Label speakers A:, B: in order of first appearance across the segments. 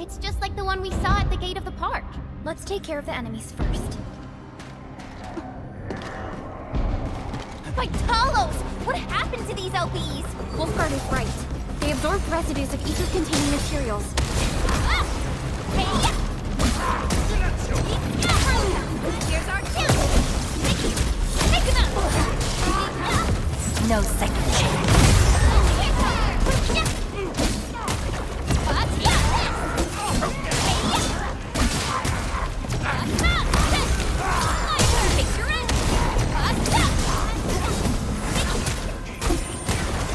A: It's just like the one we saw at the gate of the park. Let's take care of the enemies first. My Talos! What happened to these LBs? Wolfguard is right. They absorbed residues of each of containing materials. Ah! Hey! Here's our chance! Take him out!
B: No second chance.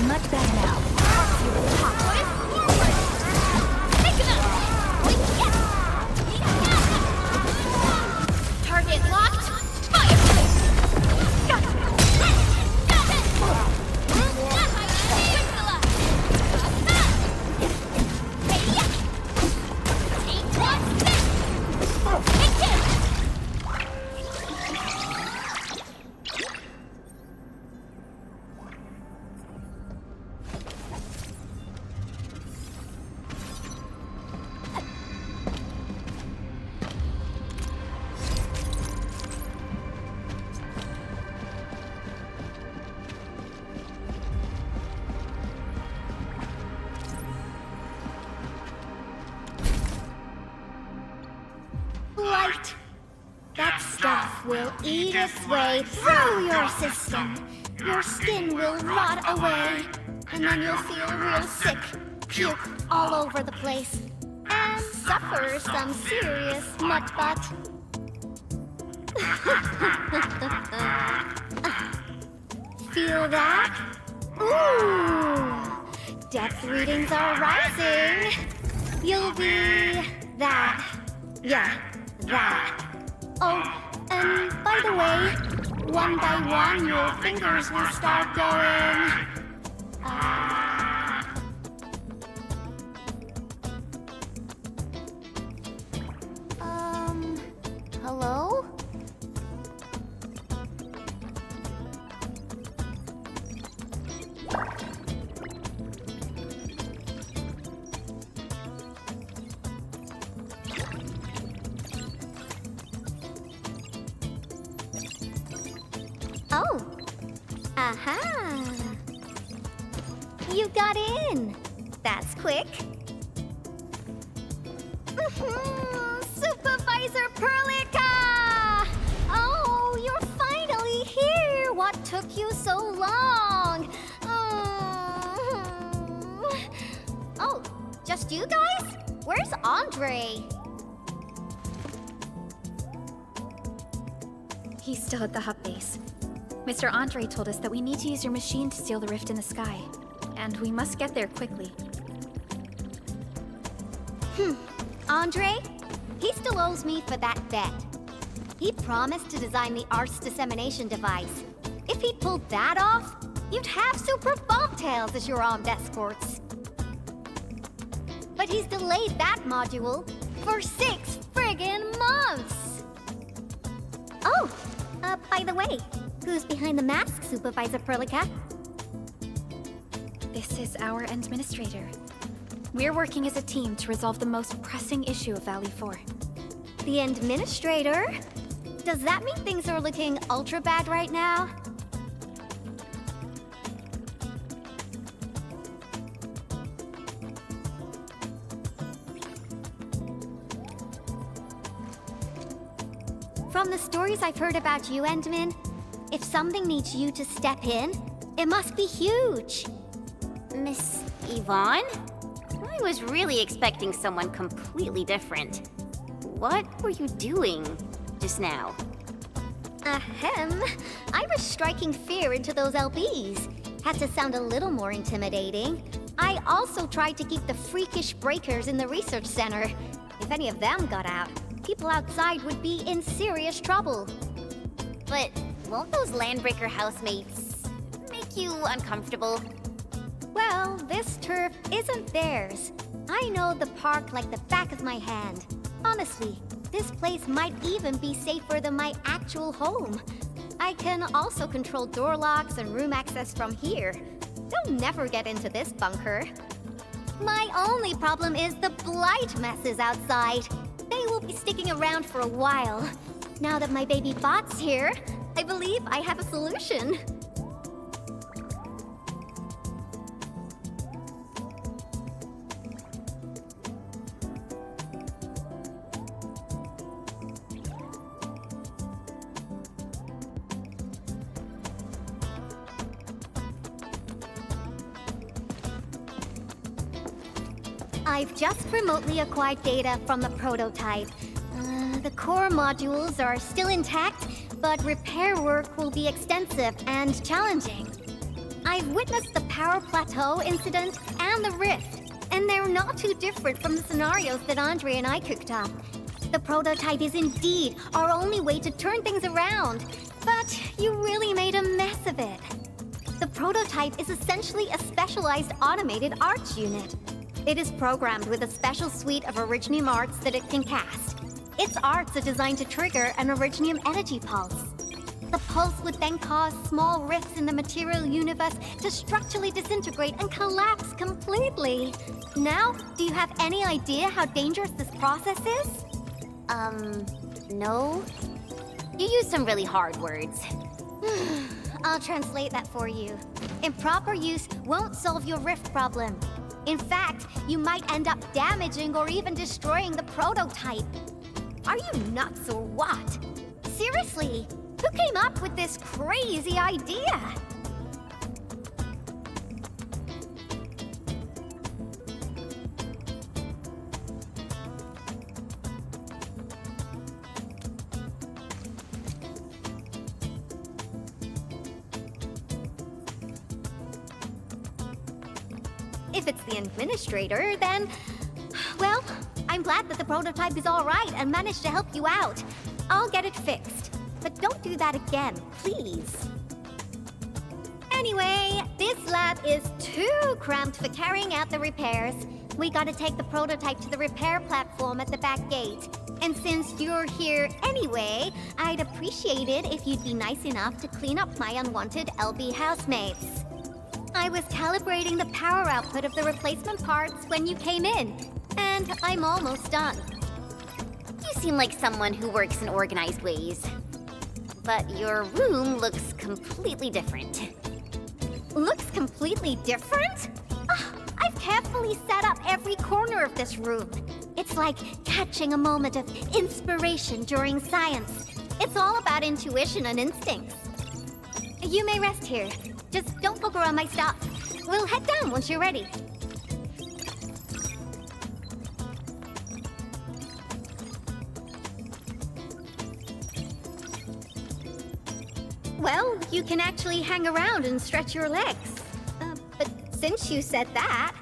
B: Much better now.
A: Target locked. Fire! Light. That stuff will eat its way through your system. Your skin will rot away, and then you'll feel real sick, puke all over the place, and suffer some serious mutt butt. Feel that? Ooh! Depth readings are rising. You'll be that. Yeah. That. Oh, and by the way, one by one your fingers will start going. Hello? Oh. Aha. You got in. That's quick. Supervisor Perlica! Oh, you're finally here. What took you so long? Oh, just you guys? Where's Andre?
B: He's still at the hub base. Mr. Andre told us that we need to use your machine to seal the rift in the sky. And we must get there quickly.
A: Andre? He still owes me for that bet. He promised to design the Art's dissemination device. If he'd pulled that off, you'd have super bobtails as your armed escorts. But he's delayed that module for 6 friggin' months! Oh, by the way, who's behind the mask, Supervisor Perlica?
B: This is our administrator. We're working as a team to resolve the most pressing issue of Valley 4.
A: The administrator? Does that mean things are looking ultra bad right now? From the stories I've heard about you, Endman, if something needs you to step in, it must be huge.
C: Miss Yvonne? I was really expecting someone completely different. What were you doing just now?
A: Ahem. I was striking fear into those LBs. Had to sound a little more intimidating. I also tried to keep the freakish breakers in the research center. If any of them got out, people outside would be in serious trouble.
C: But won't those Landbreaker housemates make you uncomfortable?
A: Well, this turf isn't theirs. I know the park like the back of my hand. Honestly, this place might even be safer than my actual home. I can also control door locks and room access from here. They'll never get into this bunker. My only problem is the blight messes outside. They will be sticking around for a while. Now that my baby bot's here, I believe I have a solution. I've just remotely acquired data from the prototype. The core modules are still intact, but repair work will be extensive and challenging. I've witnessed the power plateau incident and the rift, and they're not too different from the scenarios that Andre and I cooked up. The prototype is indeed our only way to turn things around, but you really made a mess of it. The prototype is essentially a specialized automated arts unit. It is programmed with a special suite of Originium arts that it can cast. Its arts are designed to trigger an Originium energy pulse. The pulse would then cause small rifts in the material universe to structurally disintegrate and collapse completely. Now, do you have any idea how dangerous this process is?
C: No. You used some really hard words.
A: I'll translate that for you. Improper use won't solve your rift problem. In fact, you might end up damaging or even destroying the prototype. Are you nuts or what? Seriously, who came up with this crazy idea? If it's the administrator, then... Well, I'm glad that the prototype is all right and managed to help you out. I'll get it fixed. But don't do that again, please. Anyway, this lab is too cramped for carrying out the repairs. We gotta take the prototype to the repair platform at the back gate. And since you're here anyway, I'd appreciate it if you'd be nice enough to clean up my unwanted LB housemates. I was calibrating the power output of the replacement parts when you came in, and I'm almost done.
C: You seem like someone who works in organized ways. But your room looks completely different.
A: Looks completely different? I've carefully set up every corner of this room. It's like catching a moment of inspiration during science. It's all about intuition and instincts. You may rest here. Just don't poke around my stuff. We'll head down once you're ready. Well, you can actually hang around and stretch your legs. But since you said that...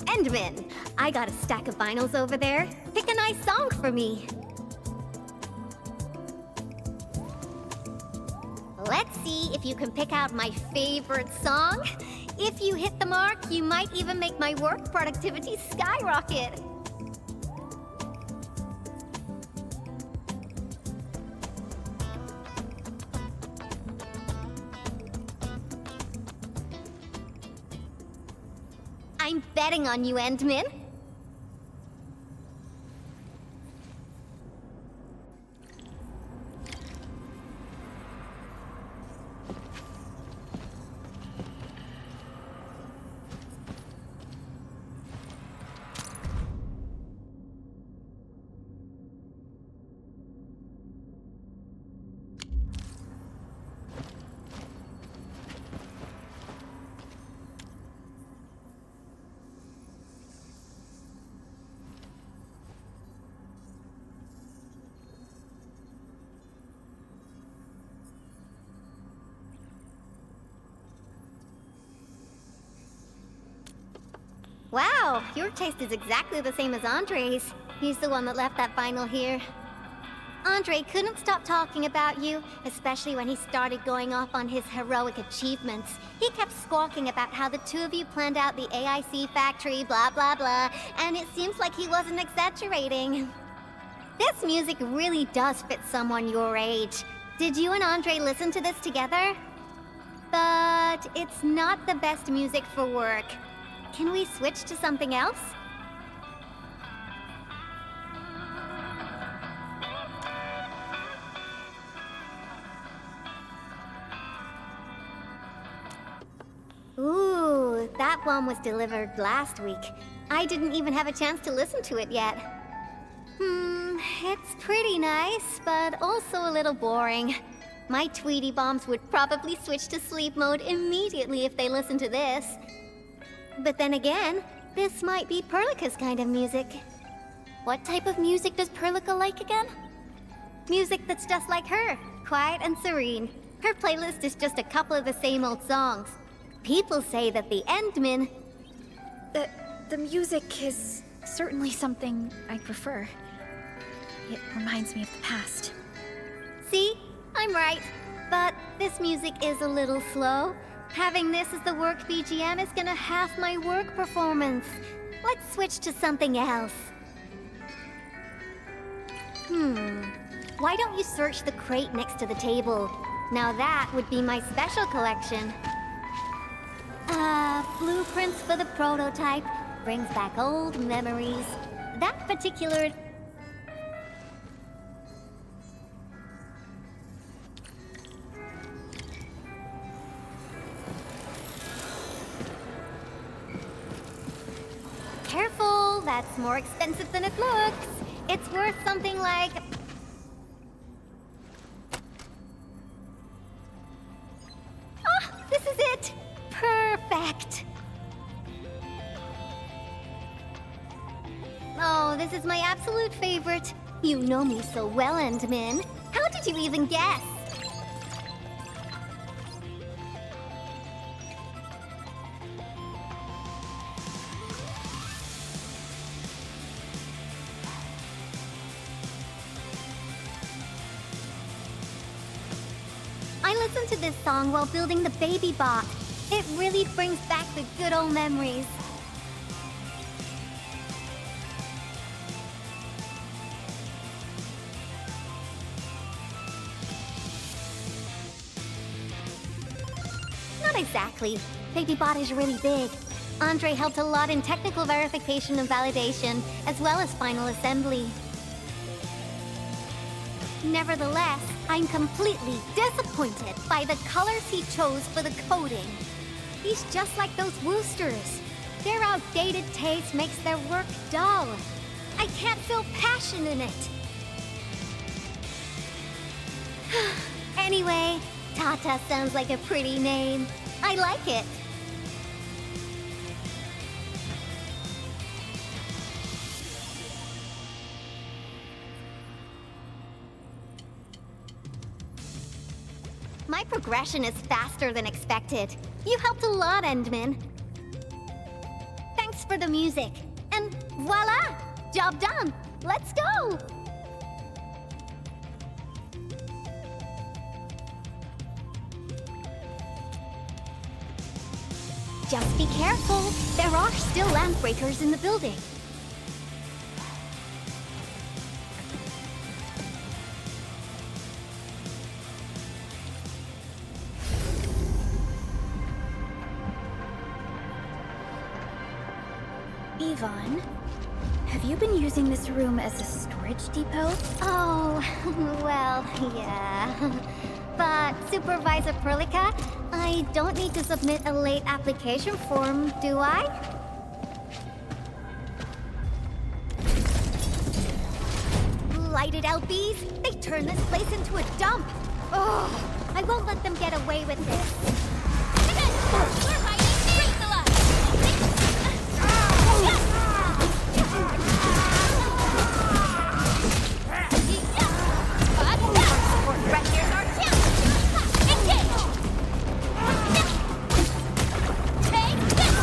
A: Endman, I got a stack of vinyls over there. Pick a nice song for me. Let's see if you can pick out my favorite song. If you hit the mark, you might even make my work productivity skyrocket. I'm betting on you, Endman. Wow, your taste is exactly the same as Andre's. He's the one that left that vinyl here. Andre couldn't stop talking about you, especially when he started going off on his heroic achievements. He kept squawking about how the two of you planned out the AIC factory, blah blah blah, and it seems like he wasn't exaggerating. This music really does fit someone your age. Did you and Andre listen to this together? But it's not the best music for work. can we switch to something else? Ooh, that one was delivered last week. I didn't even have a chance to listen to it yet. It's pretty nice, but also a little boring. My Tweety Bombs would probably switch to sleep mode immediately if they listened to this. But then again, this might be Perlica's kind of music.
C: What type of music does Perlica like again?
A: Music that's just like her, quiet and serene. Her playlist is just a couple of the same old songs. People say that the Endmen...
B: The music is certainly something I prefer. It reminds me of the past.
A: See? I'm right. But this music is a little slow. Having this as the work BGM is gonna half my work performance. Let's switch to something else. Why don't you search the crate next to the table? Now that would be my special collection. Blueprints for the prototype. Brings back old memories. That particular... Careful, that's more expensive than it looks. It's worth something like... Ah, this is it! Perfect! Oh, this is my absolute favorite. You know me so well, Endmin. How did you even guess? I listened to this song while building the baby bot. It really brings back the good old memories. Not exactly. BabyBot is really big. Andre helped a lot in technical verification and validation, as well as final assembly. Nevertheless, I'm completely disappointed by the colors he chose for the coding. He's just like those Woosters. Their outdated taste makes their work dull. I can't feel passion in it. Anyway, Tata sounds like a pretty name. I like it. My progression is faster than expected. You helped a lot, Endmin. Thanks for the music. And voila! Job done! Let's go! Just be careful. There are still land breakers in the building.
B: Yvonne, have you been using this room as a storage depot?
A: Oh, well, yeah. But, Supervisor Perlica, I don't need to submit a late application form, do I? Lighted LBs? They turn this place into a dump! Oh, I won't let them get away with this.
C: We're fighting Dracula! Right here's our chance! Engage! Take this!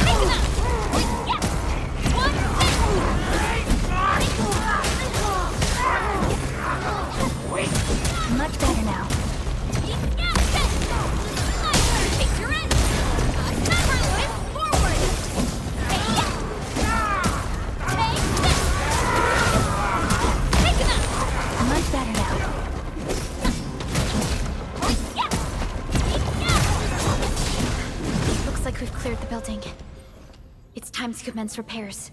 C: Take him out! One,
B: Much better now. Time to commence repairs.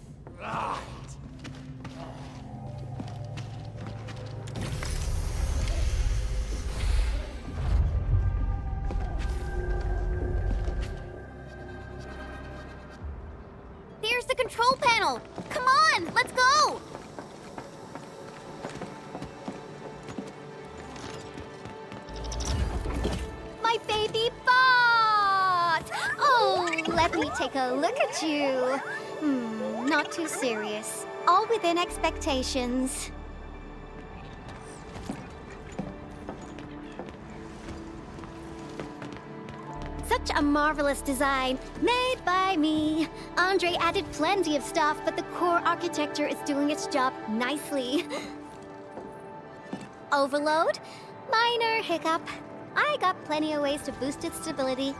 C: There's the control panel! Come on, let's go!
A: My baby bot! Oh, let me take a look at you. Not too serious. All within expectations. Such a marvelous design, made by me. Andre added plenty of stuff, but the core architecture is doing its job nicely. Overload? Minor hiccup. I got plenty of ways to boost its stability.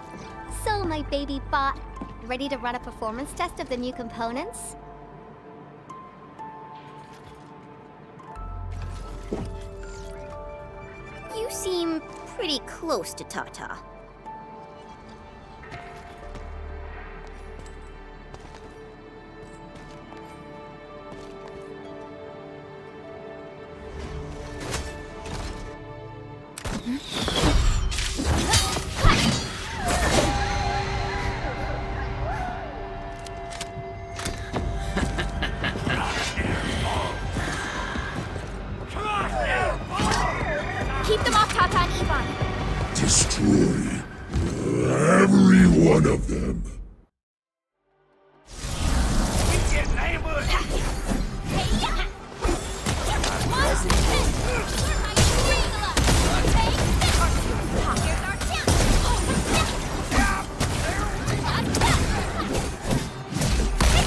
A: So, my baby bot, ready to run a performance test of the new components?
C: You seem pretty close to Tata.
B: Keep them off Tata and Yvonne.
D: Destroy every one of them.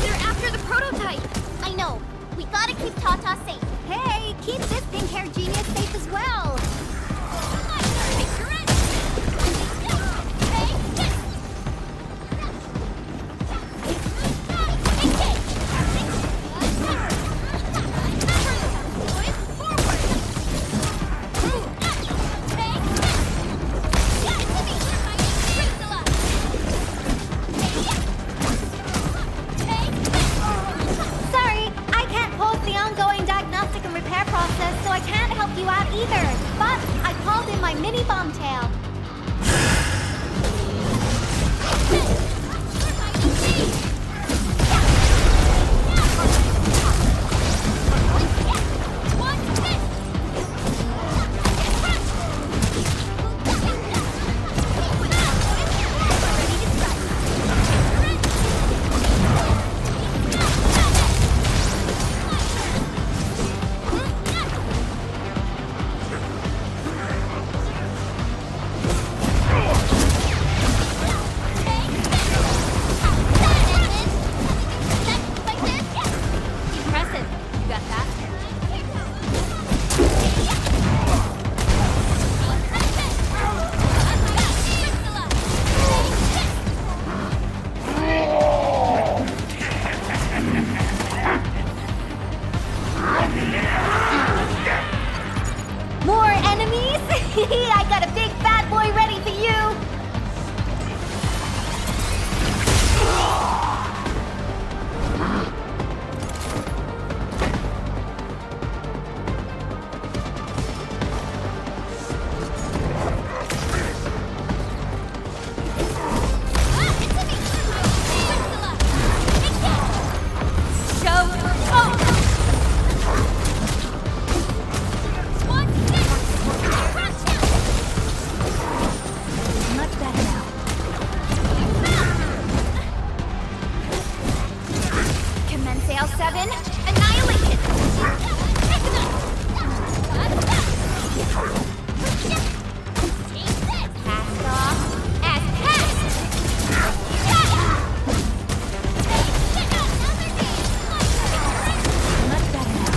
B: They're after the prototype.
C: I know. We gotta keep Tata safe.
A: Hey, keep this pink-haired genius safe as well. Sorry, I can't pause the ongoing diagnostic and repair process, so I can't help you out either. But I called in my mini bomb tail.
B: Impressive. You got that?
A: More enemies? I got a big bad boy ready for you.
B: Much better now. Commence L7. Annihilation! Cast off as cast! Much better now. Much better now.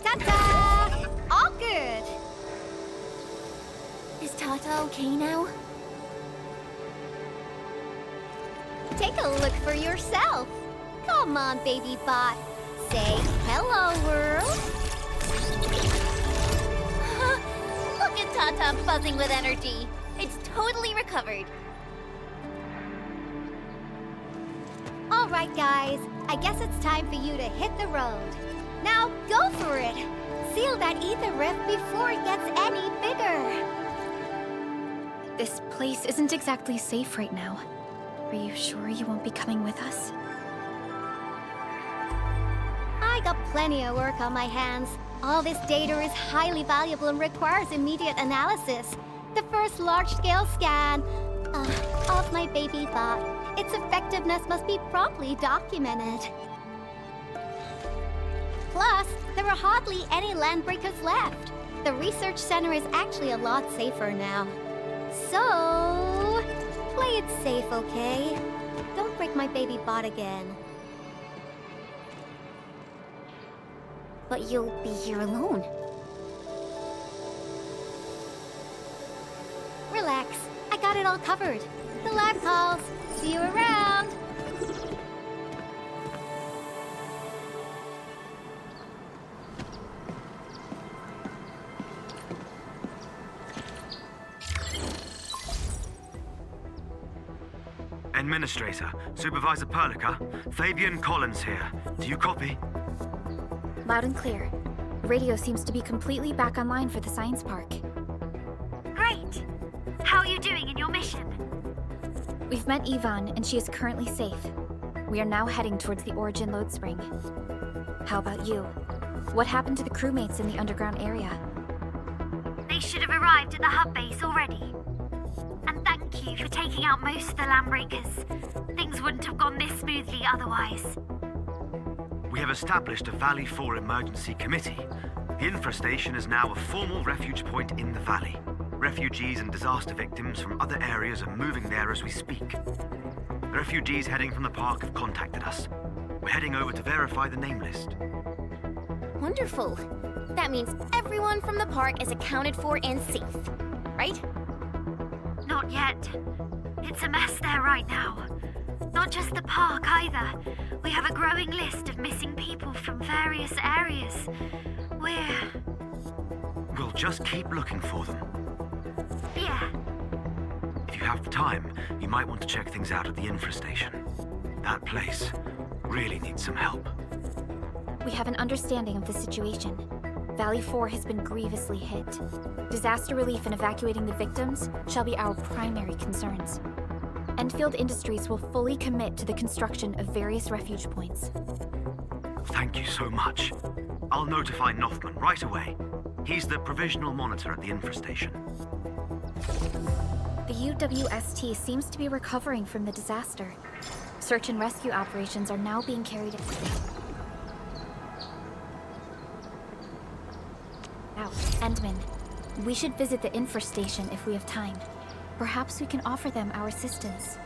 A: Ta-da! All good.
C: Is Tata okay now?
A: Take a look for yourself. Come on, baby bot. Say hello, world.
C: Look at Tata buzzing with energy. It's totally recovered.
A: All right, guys. I guess it's time for you to hit the road. Now go for it. Seal that ether rift before it gets any bigger.
B: This place isn't exactly safe right now. Are you sure you won't be coming with us?
A: I got plenty of work on my hands. All this data is highly valuable and requires immediate analysis. The first large-scale scan of my baby bot. Its effectiveness must be promptly documented. Plus, there are hardly any landbreakers left. The research center is actually a lot safer now. So, play it safe, okay? Don't break my baby bot again.
C: But you'll be here alone.
A: Relax, I got it all covered. The lab calls. See you around.
E: Administrator, Supervisor Perlica, Fabian Collins here. Do you copy?
B: Loud and clear. Radio seems to be completely back online for the science park.
F: Great! How are you doing in your mission?
B: We've met Yvonne, and she is currently safe. We are now heading towards the Origin load spring. How about you? What happened to the crewmates in the underground area?
F: They should have arrived at the hub base already. And thank you for taking out most of the landbreakers. Things wouldn't have gone this smoothly otherwise.
E: We have established a Valley 4 emergency committee. The infrastation is now a formal refuge point in the valley. Refugees and disaster victims from other areas are moving there as we speak. The refugees heading from the park have contacted us. We're heading over to verify the name list.
C: Wonderful. That means everyone from the park is accounted for and safe, right?
F: Not yet. It's a mess there right now. Not just the park either. We have a growing list of missing people from various areas.
E: We'll just keep looking for them.
F: Yeah.
E: If you have time, you might want to check things out at the infrastation. That place really needs some help.
B: We have an understanding of the situation. Valley 4 has been grievously hit. Disaster relief and evacuating the victims shall be our primary concerns. Endfield Industries will fully commit to the construction of various refuge points.
E: Thank you so much. I'll notify Nothman right away. He's the provisional monitor at the infrastation.
B: The UWST seems to be recovering from the disaster. Search and rescue operations are now being carried out. Endman, we should visit the infrastation if we have time. Perhaps we can offer them our assistance.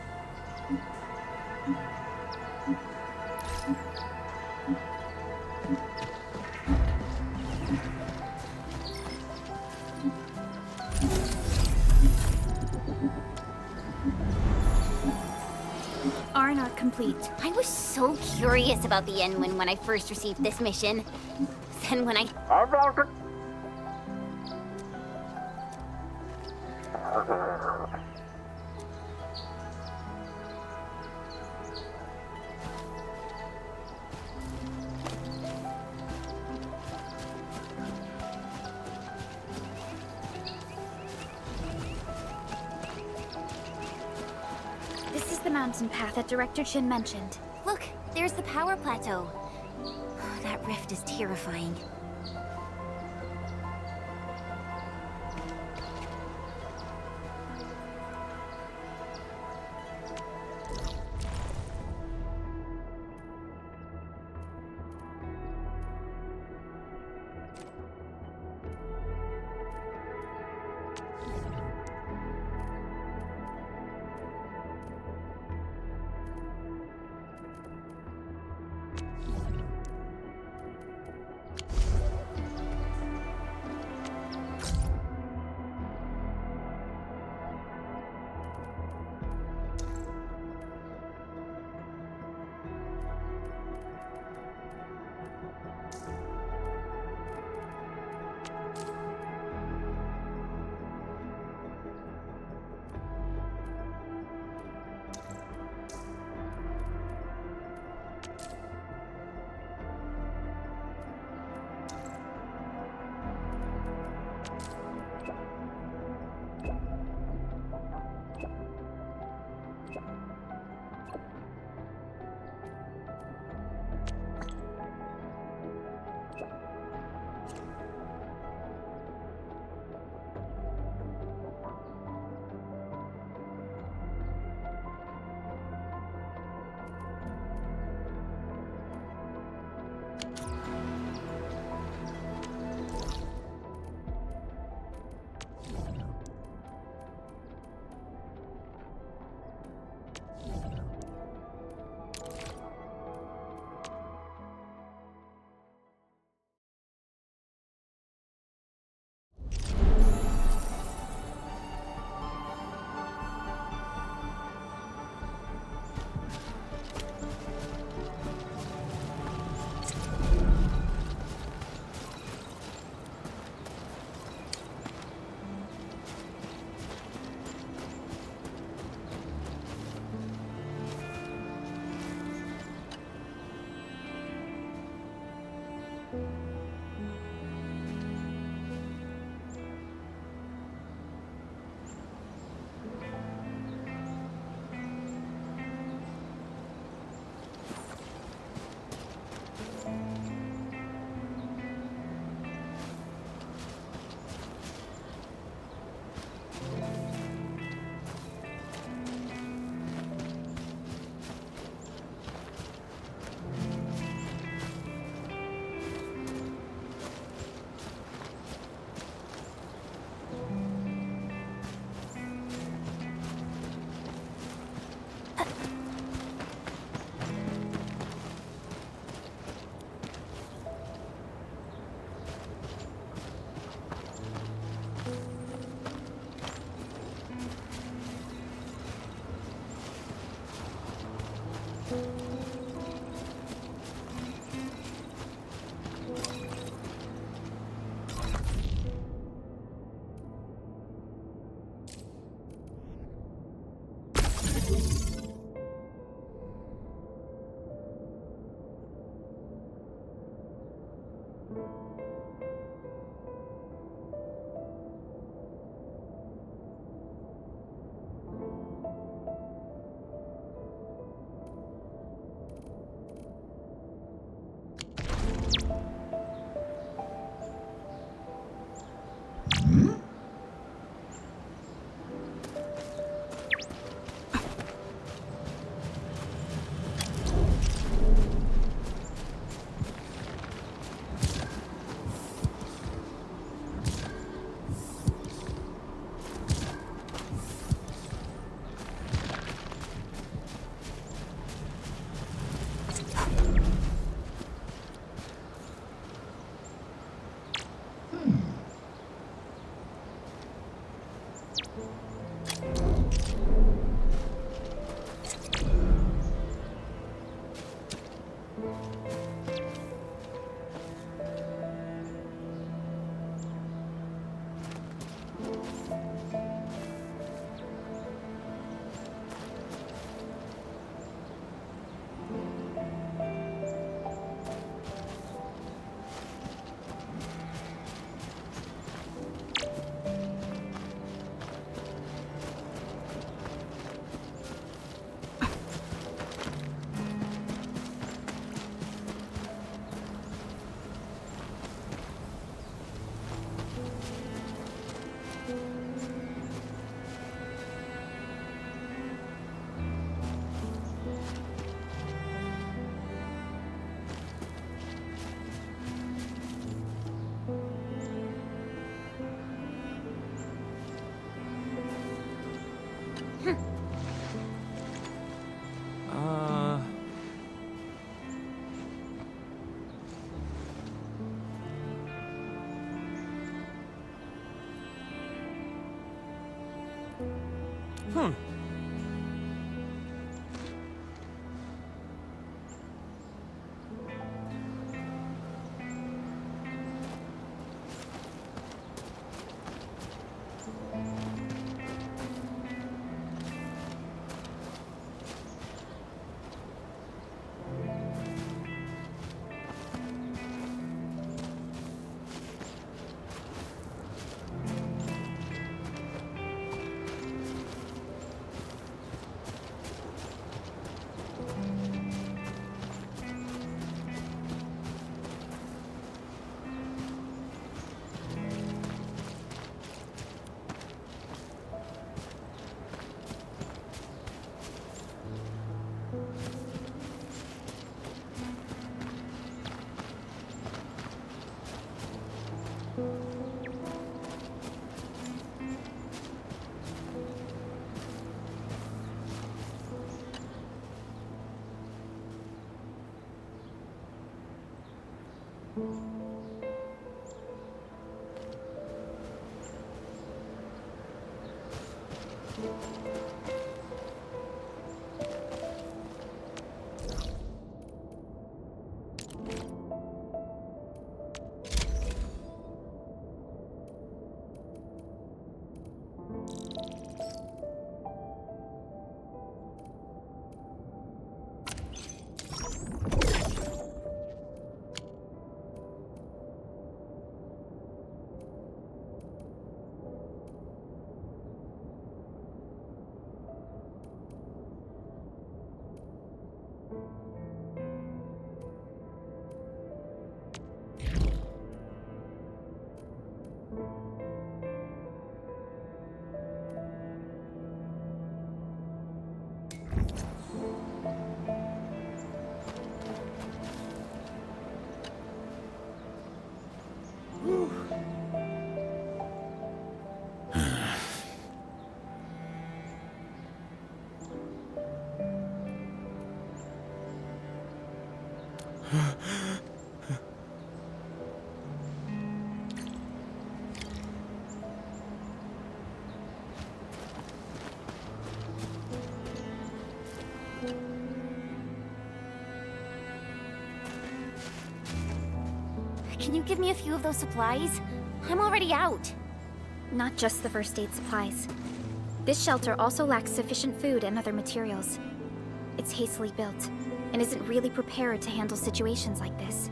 B: R&R complete.
C: I was so curious about the N-Win when I first received this mission. Then when I...
B: This is the mountain path that Director Chin mentioned.
C: Look, there's the power plateau. That rift is terrifying. Can you give me a few of those supplies? I'm already out.
B: Not just the first aid supplies. This shelter also lacks sufficient food and other materials. It's hastily built, and isn't really prepared to handle situations like this.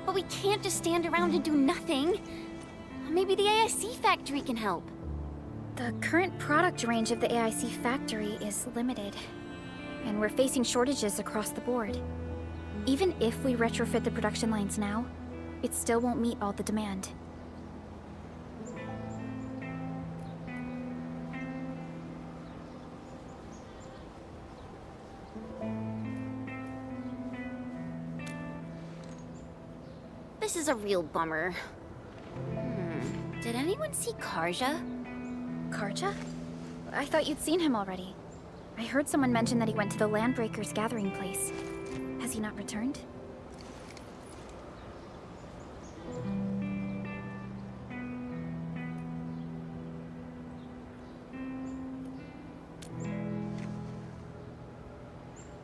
C: But we can't just stand around and do nothing. Maybe the AIC factory can help.
B: The current product range of the AIC factory is limited, and we're facing shortages across the board. Even if we retrofit the production lines now, it still won't meet all the demand.
C: This is a real bummer. Did anyone see Karja?
B: Karja? I thought you'd seen him already. I heard someone mention that he went to the Landbreakers gathering place. Has he not returned?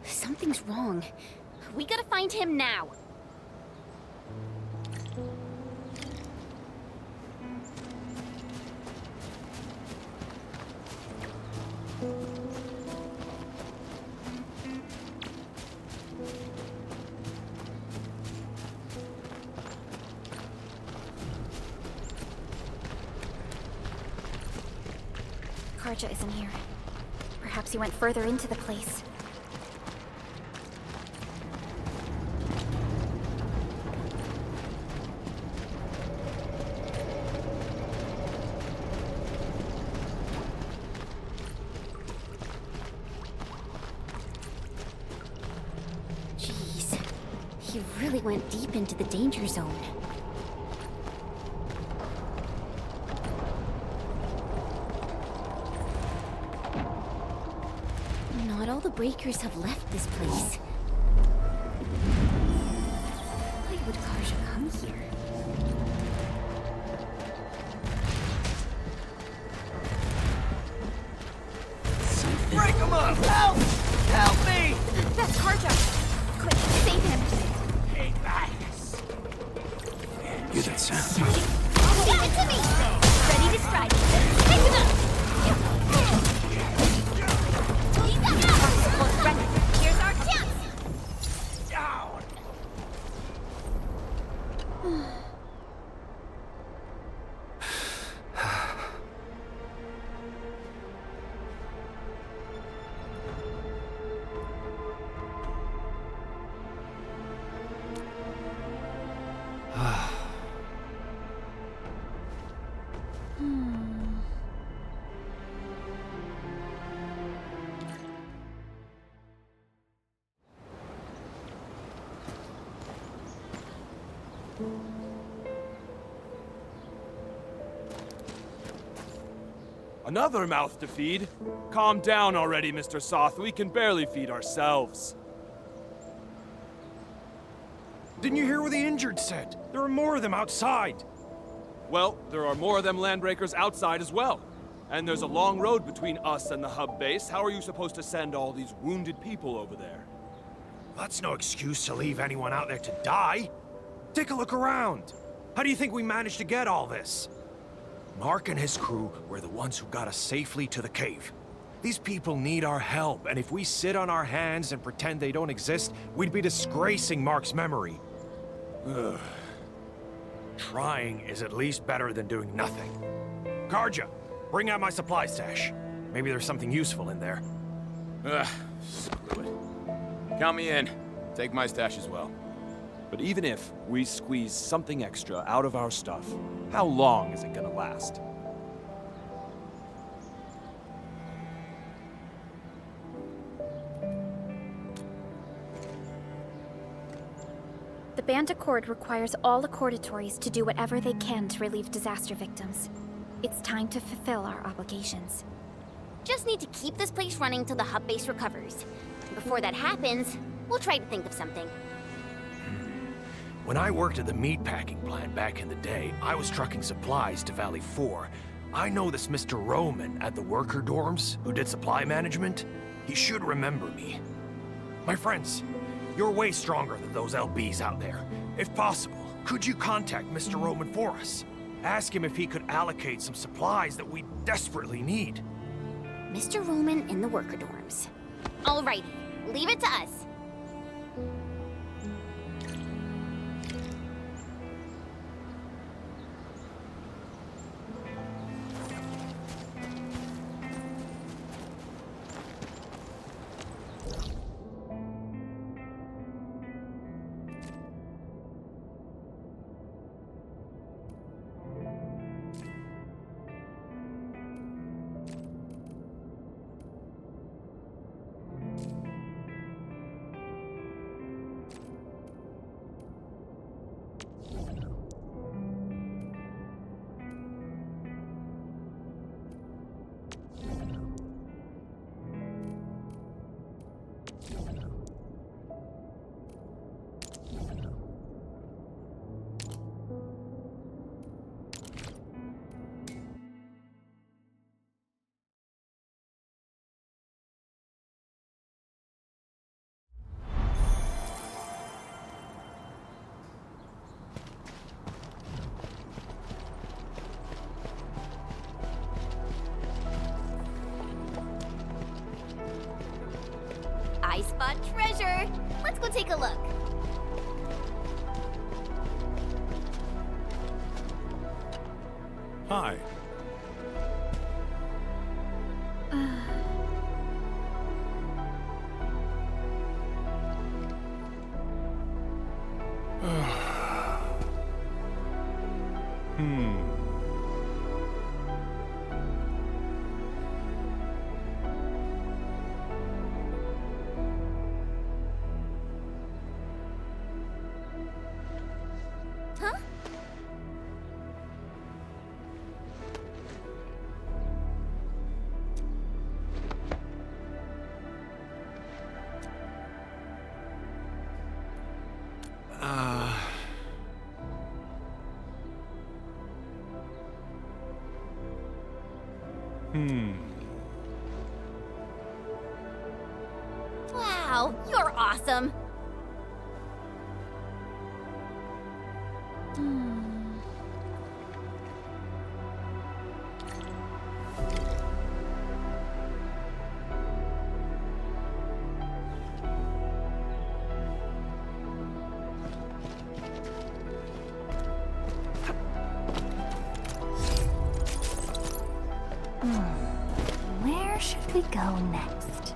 C: Something's wrong. We gotta find him now.
B: Karja isn't here. Perhaps he went further into the place.
C: Jeez, he really went deep into the danger zone. Not all the breakers have left this place. Why would Karja come here?
G: Break him up! Help! Help me!
B: That's Karja! Quick, save him!
G: Take that!
D: Hear that sound?
C: Leave it to me! Ready to strike. Pick him up! Here's our chance!
G: Down!
H: Another mouth to feed? Calm down already, Mr. Soth. We can barely feed ourselves.
G: Didn't you hear what the injured said? There are more of them outside.
H: Well, there are more of them landbreakers outside as well. And there's a long road between us and the hub base. How are you supposed to send all these wounded people over there?
G: That's no excuse to leave anyone out there to die. Take a look around. How do you think we managed to get all this? Mark and his crew were the ones who got us safely to the cave. These people need our help, and if we sit on our hands and pretend they don't exist, we'd be disgracing Mark's memory. Ugh. Trying is at least better than doing nothing. Karja, bring out my supply stash. Maybe there's something useful in there.
I: Screw it. Count me in. Take my stash as well.
H: But even if we squeeze something extra out of our stuff, how long is it gonna last?
B: The Band Accord requires all Accordatories to do whatever they can to relieve disaster victims. It's time to fulfill our obligations.
C: Just need to keep this place running till the hub base recovers. Before that happens, we'll try to think of something.
G: When I worked at the meatpacking plant back in the day, I was trucking supplies to Valley 4. I know this Mr. Roman at the worker dorms who did supply management. He should remember me. My friends, you're way stronger than those LBs out there. If possible, could you contact Mr. Roman for us? Ask him if he could allocate some supplies that we desperately need.
C: Mr. Roman in the worker dorms. Alrighty, leave it to us. I spot treasure. Let's go take a look.
G: Hi.
C: Huh? Wow, you're awesome.
B: Where should we go next?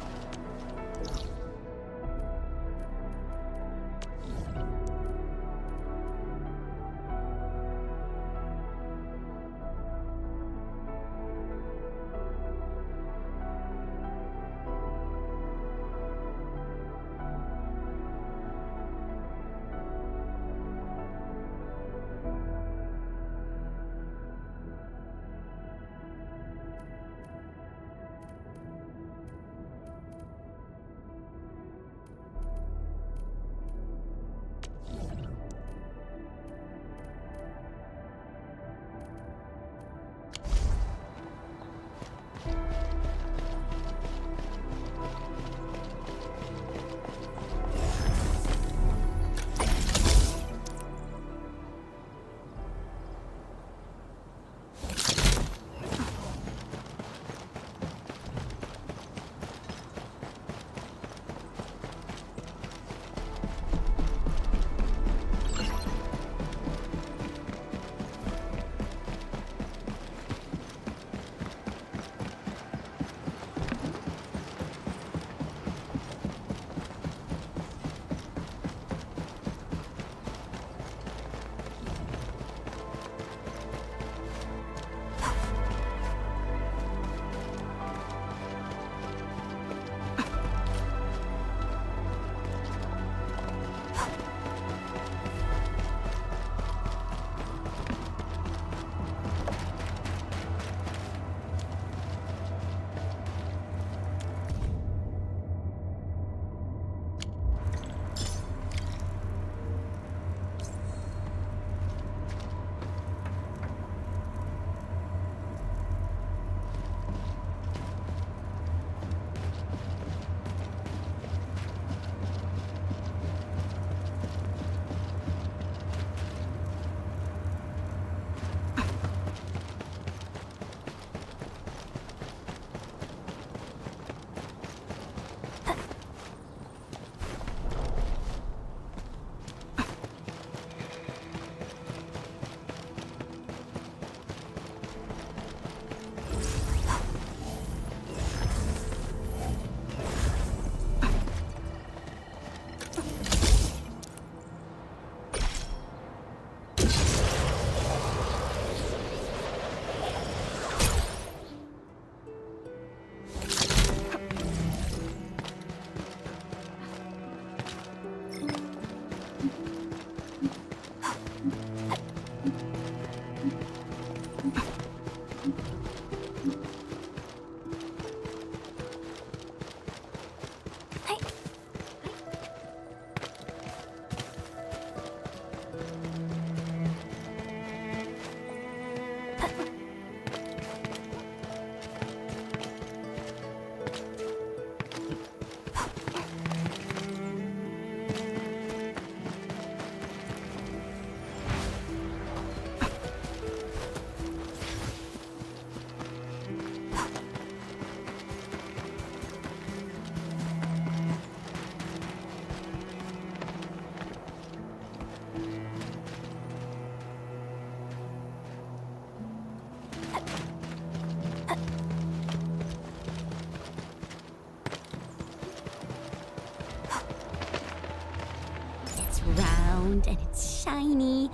C: shiny.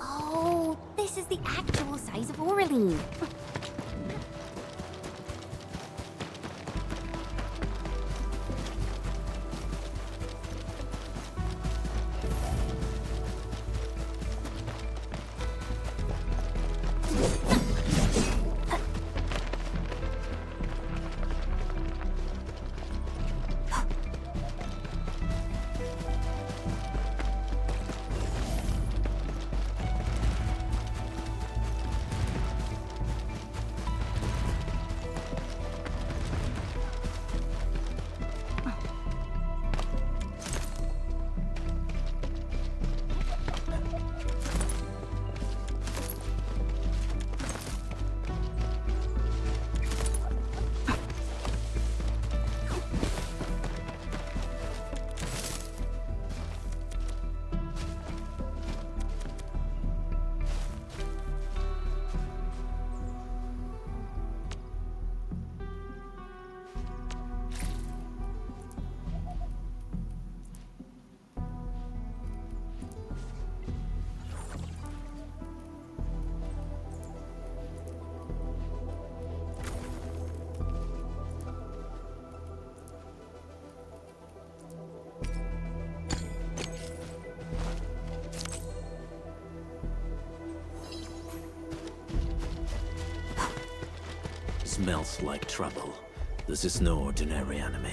C: Oh, this is the actual size of Oraline.
J: Smells like trouble. This is no ordinary anime.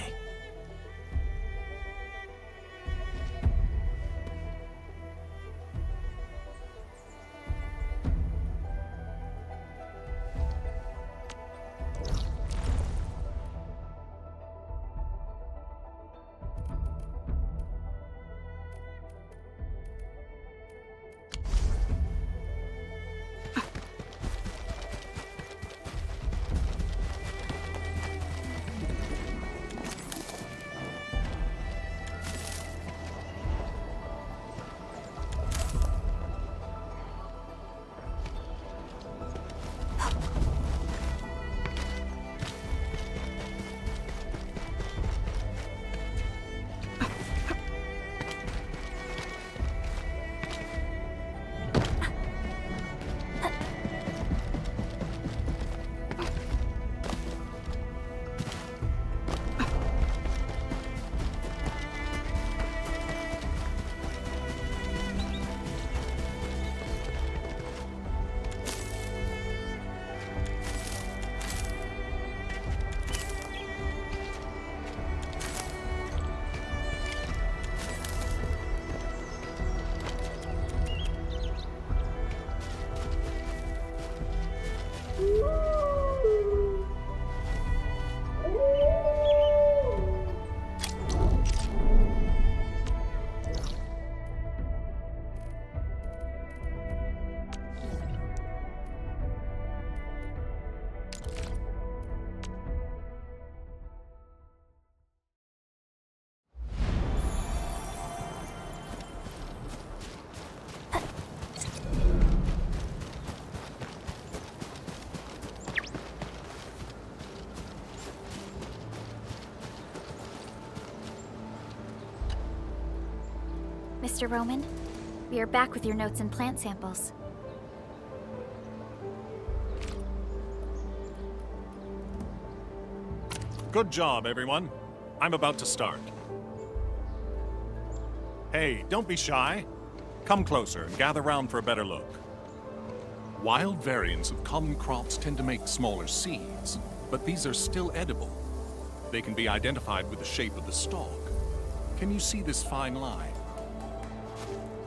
B: Mr. Roman, we are back with your notes and plant samples.
K: Good job, everyone. I'm about to start. Hey, don't be shy. Come closer and gather round for a better look. Wild variants of common crops tend to make smaller seeds, but these are still edible. They can be identified with the shape of the stalk. Can you see this fine line?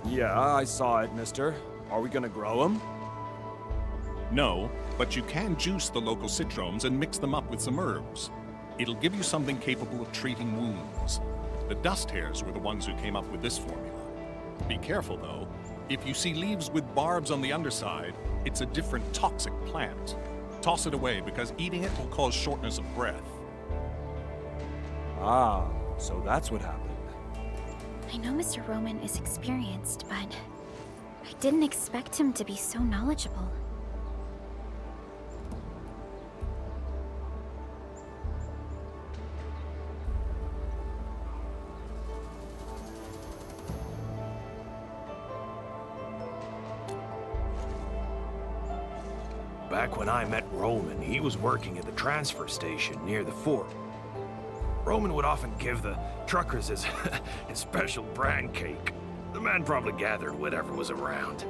H: Yeah, I saw it, mister. Are we gonna grow them?
K: No, but you can juice the local citromes and mix them up with some herbs. It'll give you something capable of treating wounds. The dust hares were the ones who came up with this formula. Be careful, though. If you see leaves with barbs on the underside, it's a different toxic plant. Toss it away because eating it will cause shortness of breath.
H: Ah, so that's what happened.
B: I know Mr. Roman is experienced, but I didn't expect him to be so knowledgeable.
G: Back when I met Roman, he was working at the transfer station near the fort. Roman would often give the truckers his, his special brand cake. The man probably gathered whatever was around.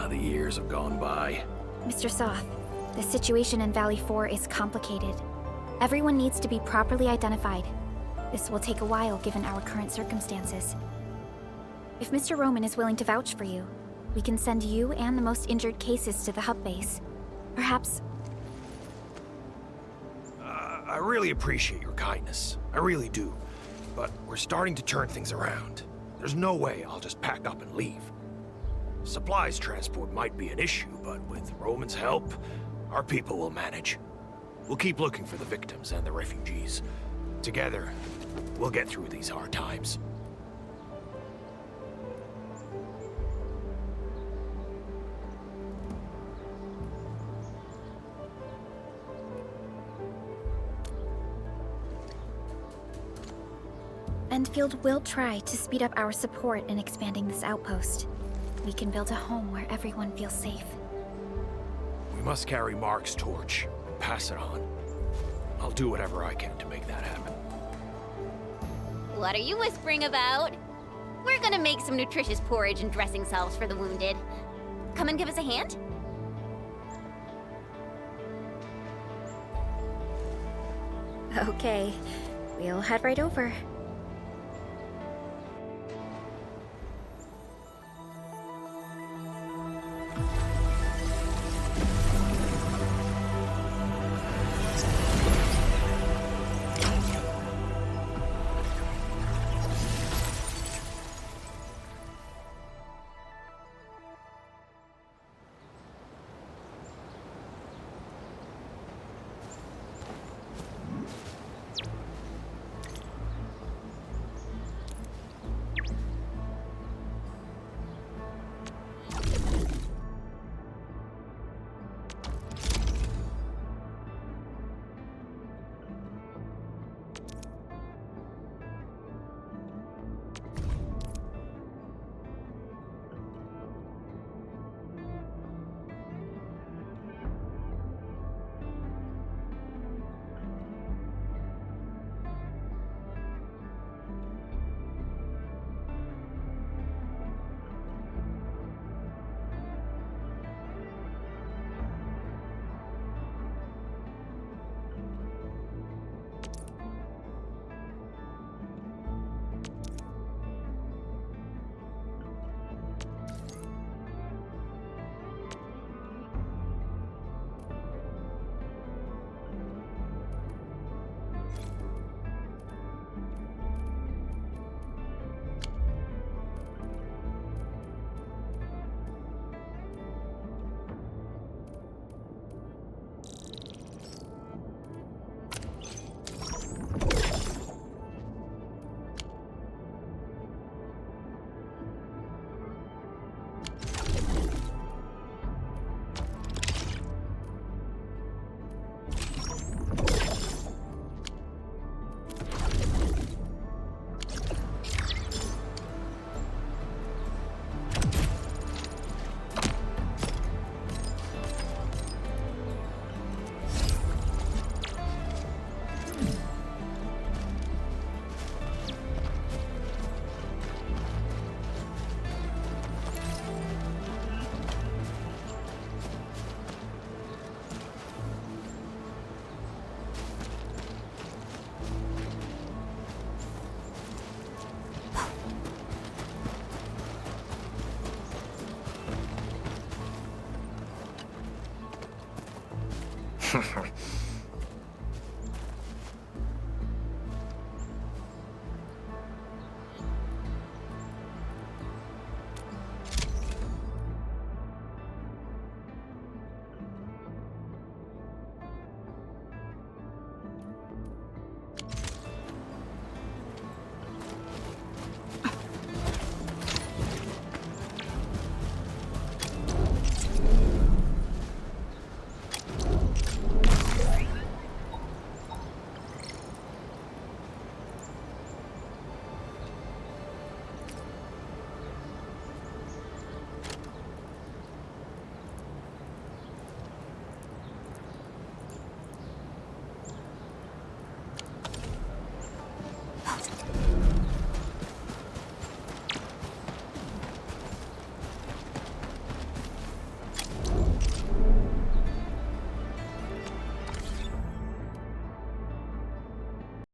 G: The years have gone by.
B: Mr. Soth, the situation in Valley 4 is complicated. Everyone needs to be properly identified. This will take a while given our current circumstances. If Mr. Roman is willing to vouch for you, we can send you and the most injured cases to the hub base. Perhaps...
G: I really appreciate your kindness. I really do. But we're starting to turn things around. There's no way I'll just pack up and leave. Supplies transport might be an issue, but with Roman's help, our people will manage. We'll keep looking for the victims and the refugees. Together, we'll get through these hard times.
B: Endfield will try to speed up our support in expanding this outpost. We can build a home where everyone feels safe.
G: We must carry Mark's torch and pass it on. I'll do whatever I can to make that happen.
C: What are you whispering about? We're gonna make some nutritious porridge and dressing salves for the wounded. Come and give us a hand?
B: Okay, we'll head right over.